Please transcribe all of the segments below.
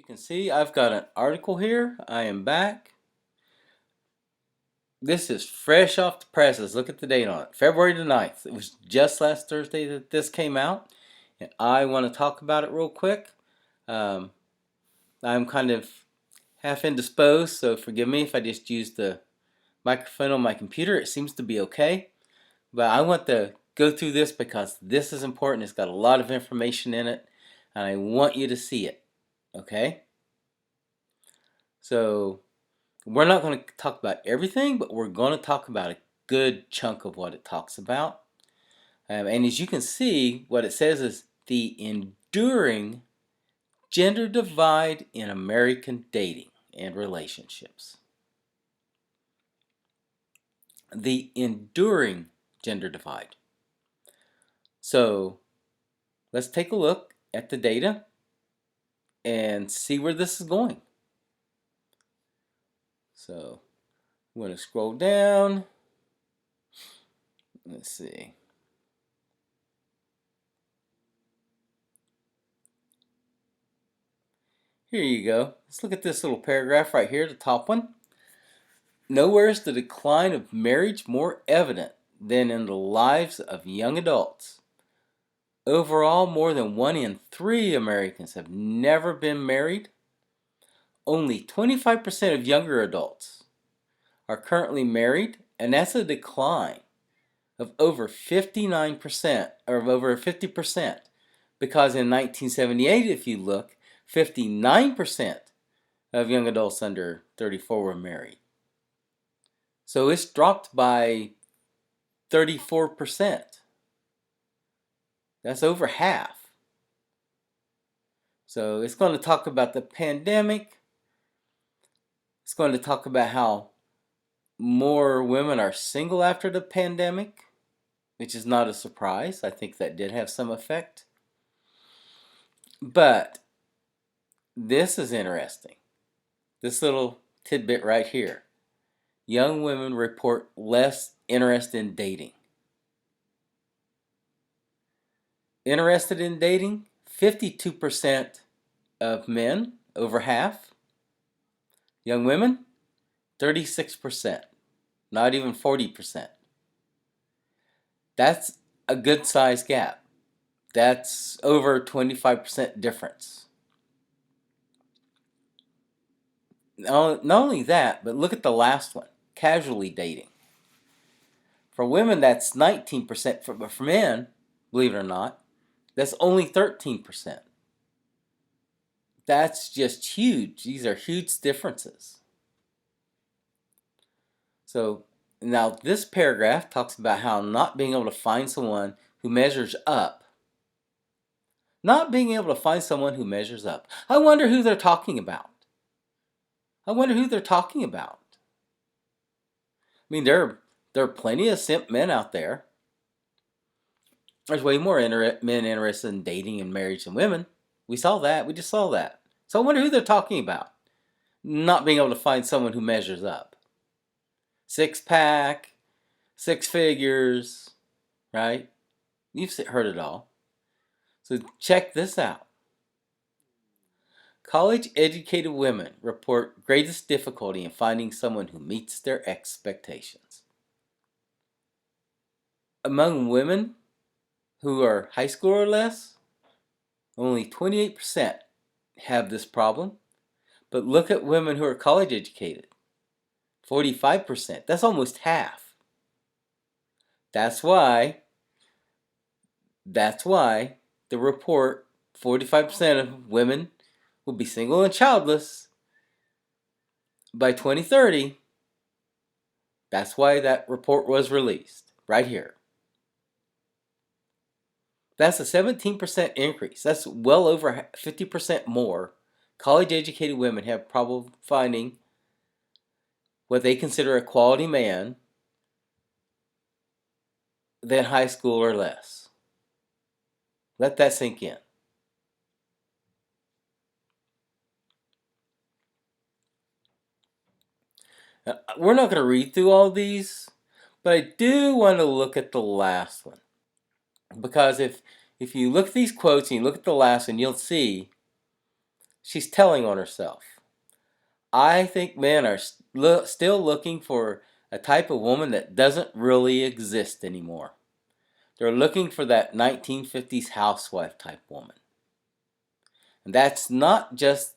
can see, I've got an article here. I am back. This is fresh off the presses. Look at the date on it. February the 9th. It was just last Thursday that this came out. And I want to talk about it real quick. Um, I'm kind of half indisposed, so forgive me if I just use the microphone on my computer. It seems to be okay. But I want to go through this because this is important. It's got a lot of information in it, and I want you to see it. Okay? So, we're not going to talk about everything, but we're going to talk about a good chunk of what it talks about. And as you can see, what it says is the enduring gender divide in American dating and relationships. The enduring gender divide. So let's take a look at the data and see where this is going. So I'm going to scroll down. Let's see. Here you go. Let's look at this little paragraph right here, the top one. Nowhere is the decline of marriage more evident than in the lives of young adults. Overall, more than 1 in 3 Americans have never been married. Only 25% of younger adults are currently married, and that's a decline of over 59%, or of over 50%. Because in 1978, if you look, 59% of young adults under 34 were married. So it's dropped by 34%. That's over half. So it's going to talk about the pandemic. It's going to talk about how more women are single after the pandemic, which is not a surprise. I think that did have some effect. But this is interesting. This little tidbit right here. Young women report less interest in dating. Interested in dating? 52% of men, over half. Young women? 36%. Not even 40%. That's a good size gap. That's over 25% difference. Not only that, but look at the last one, casually dating. For women, that's 19%, but for men, believe it or not, that's only 13%. That's just huge. These are huge differences. So now this paragraph talks about how not being able to find someone who measures up. Not being able to find someone who measures up. I wonder who they're talking about. I wonder who they're talking about. I mean, there are plenty of simp men out there. There's way more men interested in dating and marriage than women. We saw that. We just saw that. So I wonder who they're talking about. Not being able to find someone who measures up. 6-pack, 6 figures, right? You've heard it all. So check this out. College-educated women report greatest difficulty in finding someone who meets their expectations. Among women who are high school or less, only 28% have this problem. But look at women who are college educated. 45%. That's almost half. That's why the report, 45% of women will be single and childless by 2030. That's why that report was released right here. That's a 17% increase. That's well over 50% more. College-educated women have trouble finding what they consider a quality man than high school or less. Let that sink in. Now, we're not going to read through all these, but I do want to look at the last one. Because if you look at these quotes and you look at the last one, you'll see She's telling on herself. I think men are still looking for a type of woman that doesn't really exist anymore. They're looking for that 1950s housewife type woman. And that's just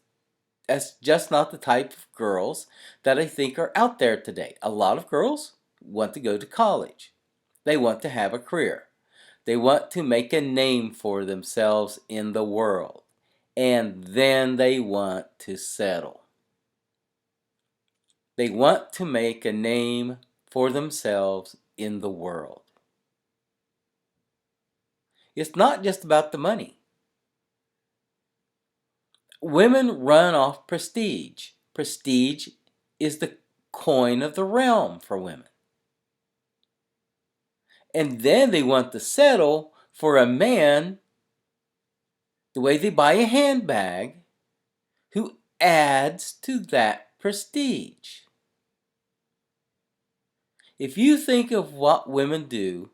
not the type of girls that I think are out there today. A lot of girls want to go to college. They want to have a career. They want to make a name for themselves in the world. And then they want to settle. They want to make a name for themselves in the world. It's not just about the money. Women run off prestige. Prestige is the coin of the realm for women. And then they want to settle for a man, the way they buy a handbag, who adds to that prestige. If you think of what women do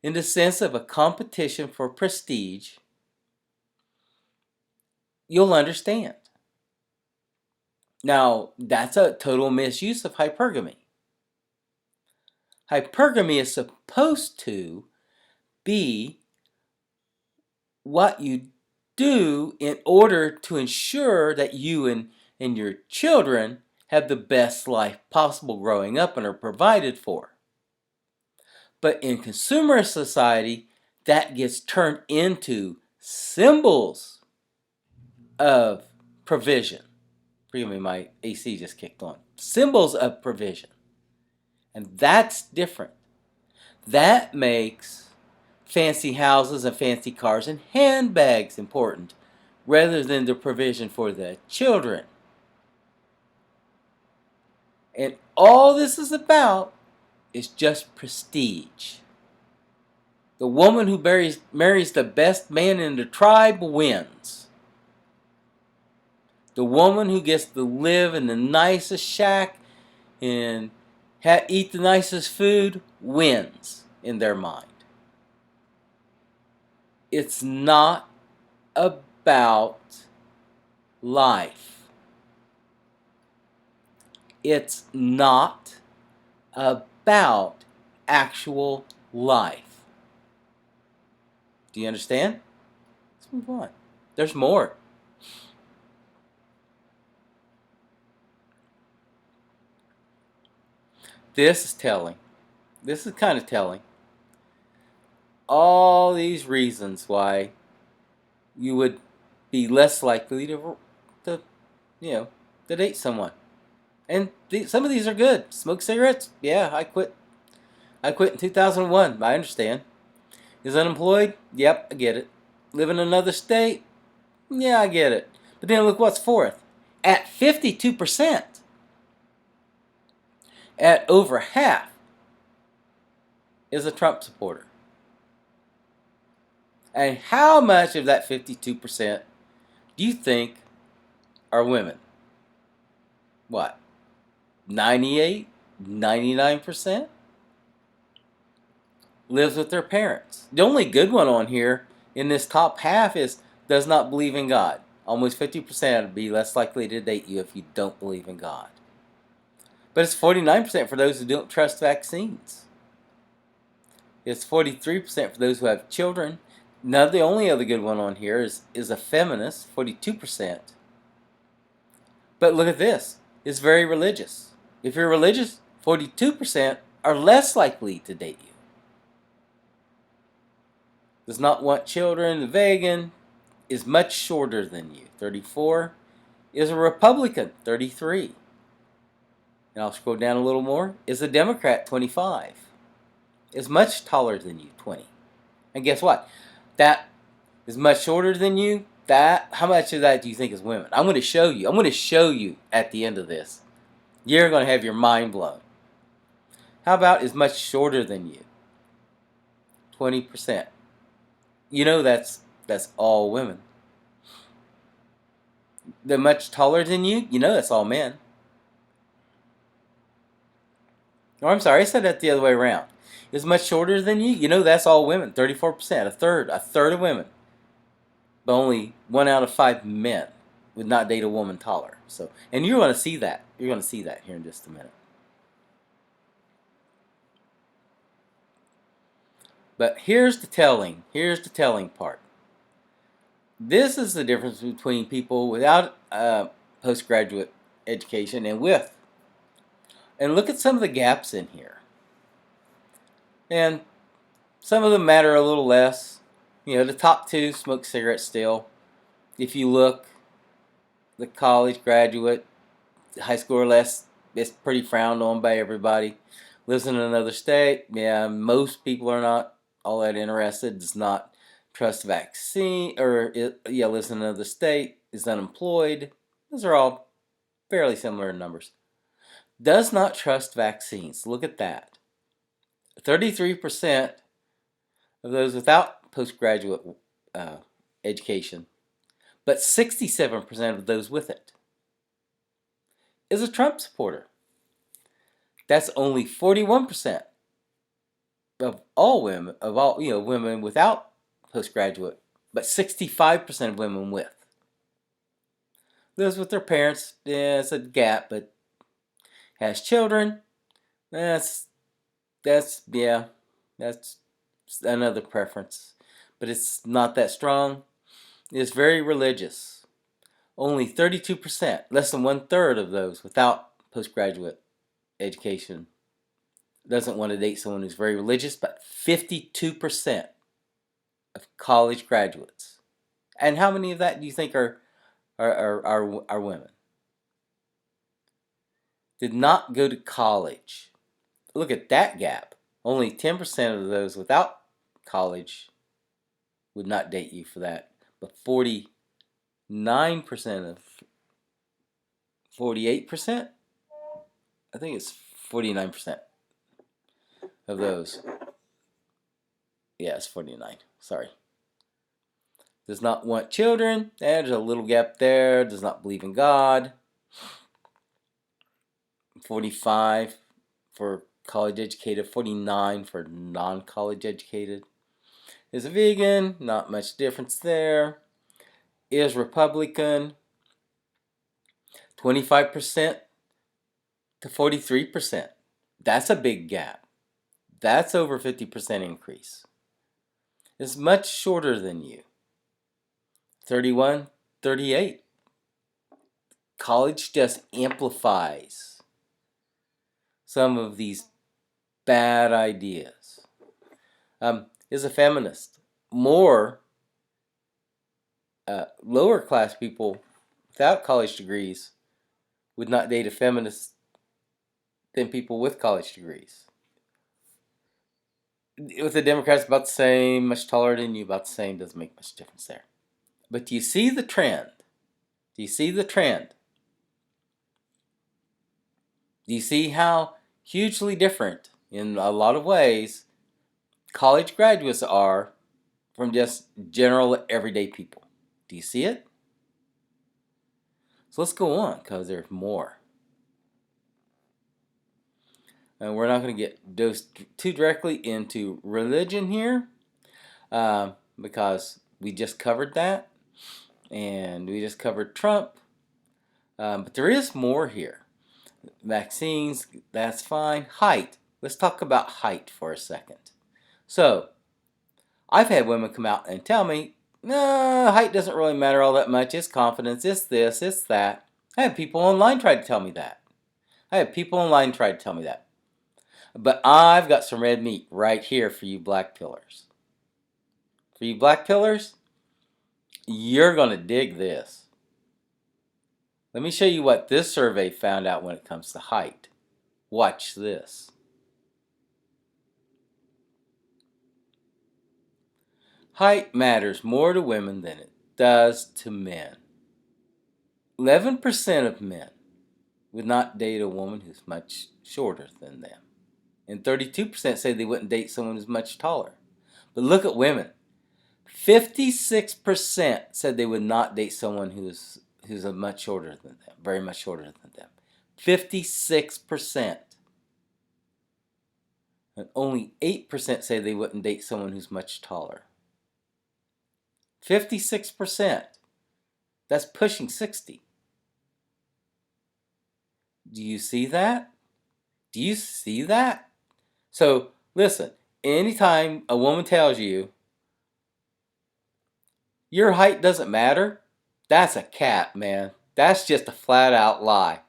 in the sense of a competition for prestige, you'll understand. Now, that's a total misuse of hypergamy. Hypergamy is supposed to be what you do in order to ensure that you and your children have the best life possible growing up and are provided for. But in consumer society, that gets turned into symbols of provision. Forgive me, my AC just kicked on. Symbols of provision. And that's different. That makes fancy houses and fancy cars and handbags important rather than the provision for the children. And all this is about is just prestige. The woman who marries the best man in the tribe wins. The woman who gets to live in the nicest shack and eat the nicest food wins in their mind. It's not about life. It's not about actual life. Do you understand? Let's move on. There's more. This is telling. This is kind of telling. All these reasons why you would be less likely to date someone. And some of these are good. Smoke cigarettes? Yeah, I quit. I quit in 2001. I understand. Is unemployed? Yep, I get it. Live in another state? Yeah, I get it. But then look what's fourth. At 52%. At over half is a Trump supporter. And how much of that 52% do you think are women? What? 98? 99%? Lives with their parents. The only good one on here in this top half is does not believe in God. Almost 50% would be less likely to date you if you don't believe in God. But it's 49% for those who don't trust vaccines. It's 43% for those who have children. Now, the only other good one on here is a feminist, 42%. But look at this. It's very religious. If you're religious, 42% are less likely to date you. Does not want children, vegan, is much shorter than you, 34. Is a Republican, 33. And I'll scroll down a little more. Is a Democrat, 25. Is much taller than you, 20. And guess what? That is much shorter than you. How much of that do you think is women? I'm going to show you. I'm going to show you at the end of this. You're going to have your mind blown. How about is much shorter than you? 20%. You know that's all women. They're much taller than you? You know that's all men. Oh, I'm sorry, I said that the other way around. Is much shorter than you? You know that's all women. 34%. A third of women. But only 1 out of 5 men. would not date a woman taller. So, and you're going to see that. You're going to see that here in just a minute. But here's the telling part. This is the difference between people without postgraduate education and with. And look at some of the gaps in here. And some of them matter a little less. You know, the top two smoke cigarettes still. If you look, the college graduate, high school or less, it's pretty frowned on by everybody. Lives in another state, yeah, most people are not all that interested. Does not trust vaccine, or lives in another state, is unemployed. Those are all fairly similar numbers. Does not trust vaccines. Look at that. 33% of those without postgraduate education, but 67% of those with it is a Trump supporter. That's only 41% of all women, women without postgraduate, but 65% of women with. Those with their parents, yeah, it's a gap, but has children, that's another preference, but it's not that strong. It's very religious. Only 32%, less than 1/3 of those without postgraduate education doesn't want to date someone who's very religious, but 52% of college graduates. And how many of that do you think are women? Did not go to college. Look at that gap. Only 10% of those without college would not date you for that, but 49% of 48%? I think it's 49% of those. Yeah, it's 49. Sorry. Does not want children. There's a little gap there. Does not believe in God. 45 for college educated. 49 for non-college educated. Is a vegan. Not much difference there. Is Republican. 25% to 43%. That's a big gap. That's over 50% increase. It's much shorter than you. 31, 38. College just amplifies some of these bad ideas. Is a feminist. More lower class people without college degrees would not date a feminist than people with college degrees. With the Democrats, about the same, much taller than you, about the same, doesn't make much difference there. But do you see the trend? Do you see the trend? Do you see how hugely different, in a lot of ways, college graduates are from just general everyday people? Do you see it? So let's go on, because there's more. And we're not going to get dosed too directly into religion here, because we just covered that, and we just covered Trump. But there is more here. Vaccines, that's fine. Height. Let's talk about height for a second. So, I've had women come out and tell me, no, height doesn't really matter all that much. It's confidence. It's this. It's that. I have people online try to tell me that. But I've got some red meat right here for you black pillars. For you black pillars, you're going to dig this. Let me show you what this survey found out when it comes to height. Watch this. Height matters more to women than it does to men. 11% of men would not date a woman who's much shorter than them. And 32% say they wouldn't date someone who's much taller. But look at women. 56% said they would not date someone who's a much shorter than them, very much shorter than them. 56%. And only 8% say they wouldn't date someone who's much taller. 56%. That's pushing 60. Do you see that? Do you see that? So, listen, anytime a woman tells you your height doesn't matter, that's a cap, man. That's just a flat out lie.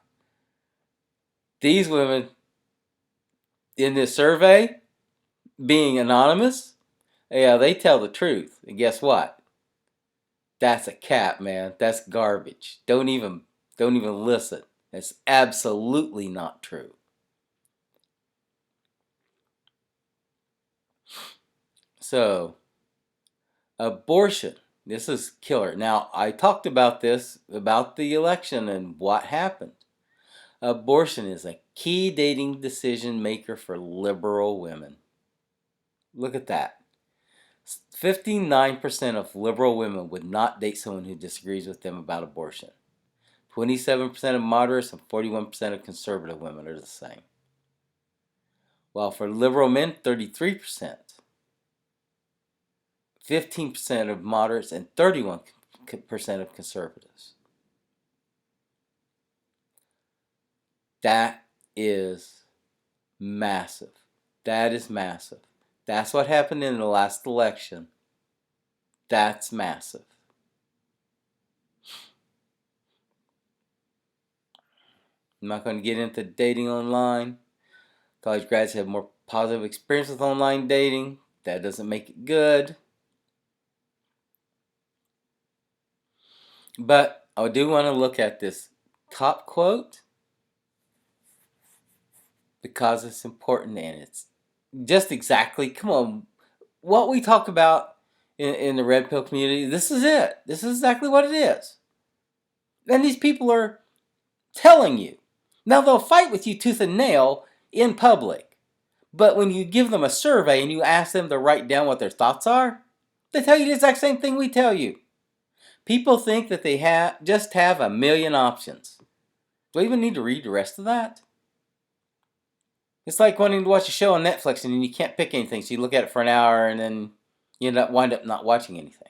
These women in this survey, being anonymous, yeah, they tell the truth. And guess what? That's a cap, man. That's garbage. Don't even listen. That's absolutely not true. So, abortion. This is killer. Now, I talked about this, about the election and what happened. Abortion is a key dating decision maker for liberal women. Look at that. 59% of liberal women would not date someone who disagrees with them about abortion. 27% of moderates and 41% of conservative women are the same. While for liberal men, 33%. 15% of moderates and 31% of conservatives. That is massive. That is massive. That's what happened in the last election. That's massive. I'm not going to get into dating online. College grads have more positive experience with online dating. That doesn't make it good. But I do want to look at this top quote because it's important and it's just exactly, come on, what we talk about in the red pill community. This is it. This is exactly what it is. And these people are telling you. Now they'll fight with you tooth and nail in public. But when you give them a survey and you ask them to write down what their thoughts are, they tell you the exact same thing we tell you. People think that they just have a million options. Do I even need to read the rest of that? It's like wanting to watch a show on Netflix and you can't pick anything, so you look at it for an hour and then you wind up not watching anything.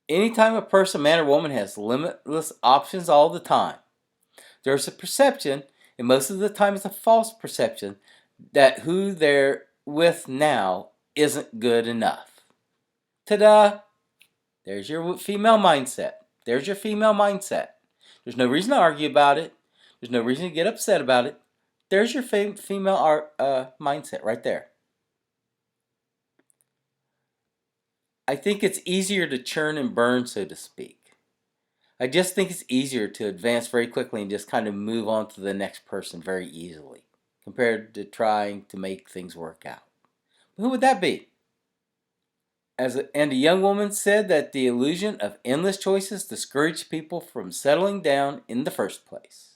Anytime a person, man or woman, has limitless options all the time, there's a perception, and most of the time it's a false perception, that who they're with now isn't good enough. Ta-da! There's your female mindset. There's your female mindset. There's no reason to argue about it. There's no reason to get upset about it. There's your female mindset right there. I think it's easier to churn and burn, so to speak. I just think it's easier to advance very quickly and just kind of move on to the next person very easily compared to trying to make things work out. Who would that be? And a young woman said that the illusion of endless choices discouraged people from settling down in the first place.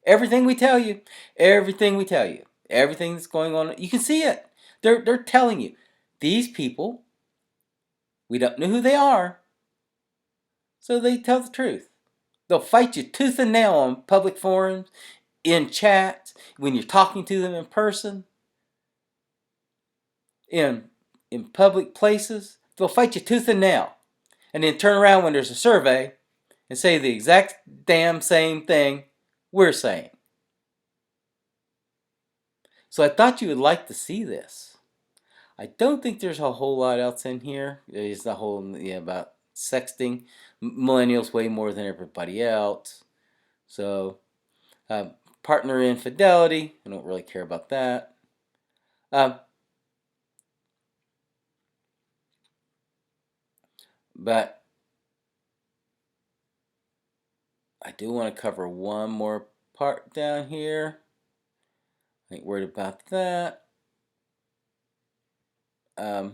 Everything we tell you, everything that's going on, you can see it. They're telling you. These people, we don't know who they are, so they tell the truth. They'll fight you tooth and nail on public forums, in chats, when you're talking to them in person, in public places. They'll fight you tooth and nail. And then turn around when there's a survey and say the exact damn same thing we're saying. So I thought you would like to see this. I don't think there's a whole lot else in here. There's the whole, about sexting. Millennials way more than everybody else. So, partner infidelity. I don't really care about that. But I do want to cover one more part down here. I ain't worried about that. Not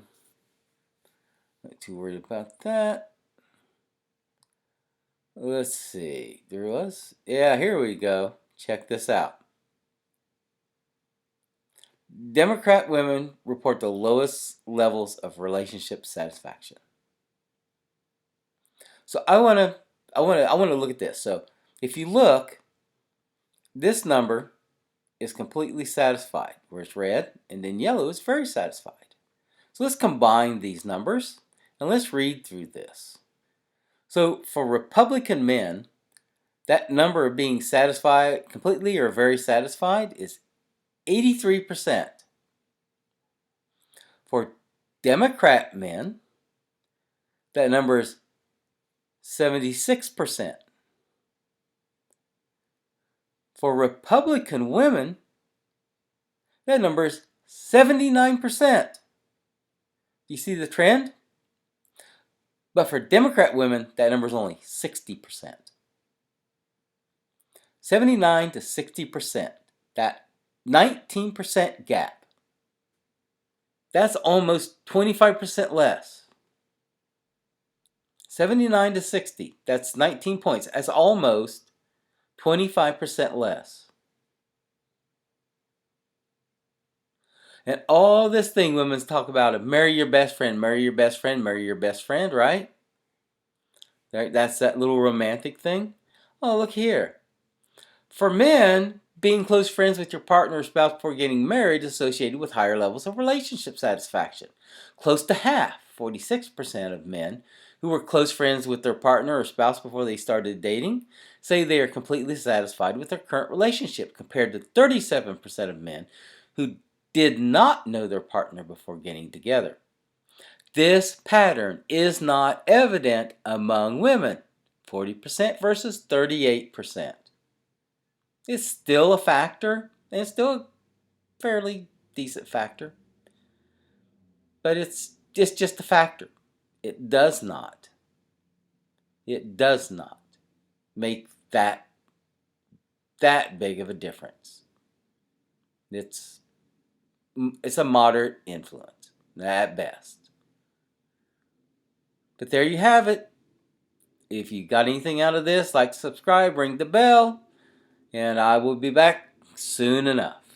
too worried about that. Let's see. There was. Yeah, here we go. Check this out. Democrat women report the lowest levels of relationship satisfaction. So I want to look at this. So if you look, this number is completely satisfied, where it's red, and then yellow is very satisfied. So let's combine these numbers and let's read through this. So for Republican men, that number of being satisfied completely or very satisfied is 83%. For Democrat men, that number is 76%. For Republican women, that number is 79%. You see the trend? But for Democrat women, that number is only 60%. 79 to 60%. That 19% gap. That's almost 25% less. 79 to 60. That's 19 points. That's almost 25% less. And all this thing women's talk about of marry your best friend, marry your best friend, marry your best friend, right? That's that little romantic thing. Oh, look here. For men, being close friends with your partner or spouse before getting married is associated with higher levels of relationship satisfaction. Close to half, 46% of men who were close friends with their partner or spouse before they started dating say they are completely satisfied with their current relationship, compared to 37% of men who did not know their partner before getting together. This pattern is not evident among women, 40% versus 38%. It's still a factor, and it's still a fairly decent factor, but it's just a factor. It does not make that big of a difference. It's a moderate influence at best. But there you have it. If you got anything out of this, like, subscribe, ring the bell, and I will be back soon enough.